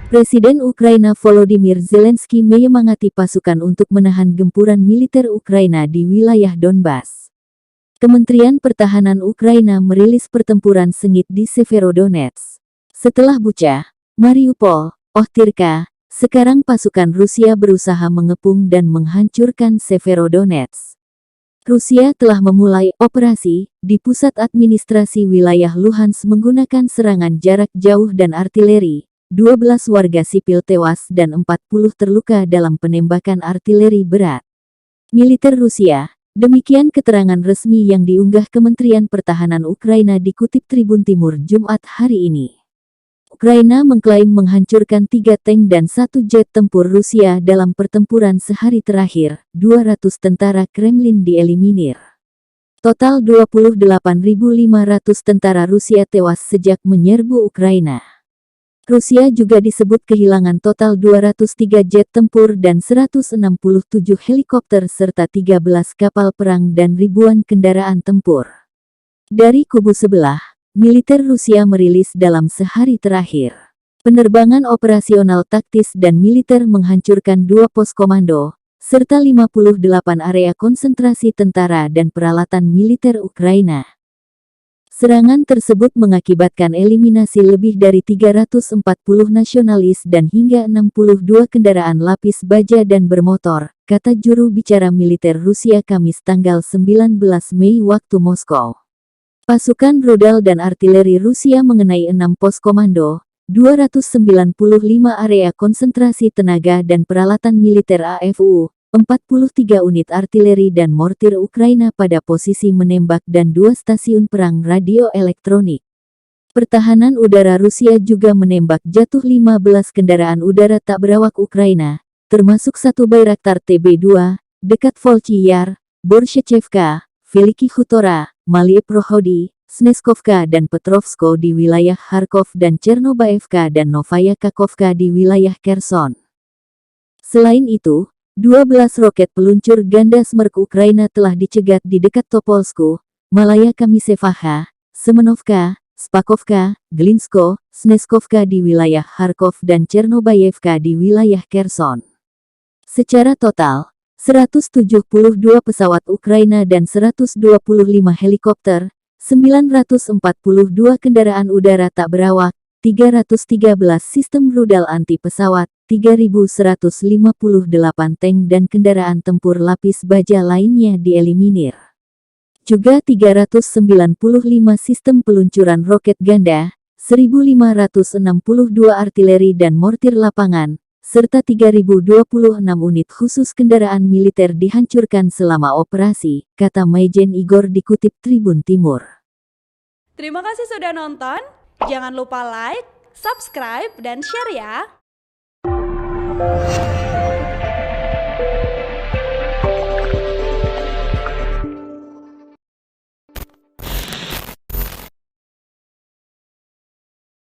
Presiden Ukraina Volodymyr Zelensky menyemangati pasukan untuk menahan gempuran militer Ukraina di wilayah Donbas. Kementerian Pertahanan Ukraina merilis pertempuran sengit di Severodonetsk. Setelah Bucha, Mariupol, Ohtirka, sekarang pasukan Rusia berusaha mengepung dan menghancurkan Severodonetsk. Rusia telah memulai operasi di pusat administrasi wilayah Luhansk menggunakan serangan jarak jauh dan artileri. 12 warga sipil tewas dan 40 terluka dalam penembakan artileri berat. Militer Rusia, demikian keterangan resmi yang diunggah Kementerian Pertahanan Ukraina dikutip Tribun Timur Jumat hari ini. Ukraina mengklaim menghancurkan 3 tank dan 1 jet tempur Rusia dalam pertempuran sehari terakhir. 200 tentara Kremlin dieliminir. Total 28.500 tentara Rusia tewas sejak menyerbu Ukraina. Rusia juga disebut kehilangan total 203 jet tempur dan 167 helikopter serta 13 kapal perang dan ribuan kendaraan tempur. Dari kubu sebelah, militer Rusia merilis dalam sehari terakhir. Penerbangan operasional taktis dan militer menghancurkan 2 pos komando, serta 58 area konsentrasi tentara dan peralatan militer Ukraina. Serangan tersebut mengakibatkan eliminasi lebih dari 340 nasionalis dan hingga 62 kendaraan lapis baja dan bermotor, kata juru bicara militer Rusia Kamis tanggal 19 Mei waktu Moskow. Pasukan rudal dan artileri Rusia mengenai 6 pos komando, 295 area konsentrasi tenaga dan peralatan militer AFU, 43 unit artileri dan mortir Ukraina pada posisi menembak dan 2 stasiun perang radio elektronik. Pertahanan udara Rusia juga menembak jatuh 15 kendaraan udara tak berawak Ukraina, termasuk 1 Bayraktar TB2, dekat Volchy Yar, Borshchevka, Veliki Khutora, Malieprohody, Sneskovka dan Petrovsko di wilayah Kharkov dan Chernobaevka dan Novaya Kakhovka di wilayah Kherson. Selain itu, 12 roket peluncur ganda Smerk Ukraina telah dicegat di dekat Topolsku, Malaya Kamisevaha, Semenovka, Spakovka, Glinsko, Sneskovka di wilayah Kharkov dan Chernobaevka di wilayah Kherson. Secara total, 172 pesawat Ukraina dan 125 helikopter, 942 kendaraan udara tak berawak, 313 sistem rudal anti-pesawat, 3.158 tank dan kendaraan tempur lapis baja lainnya dieliminir. Juga 395 sistem peluncuran roket ganda, 1.562 artileri dan mortir lapangan, serta 3.026 unit khusus kendaraan militer dihancurkan selama operasi, kata Majen Igor dikutip Tribun Timur. Terima kasih sudah nonton, jangan lupa like, subscribe, dan share ya!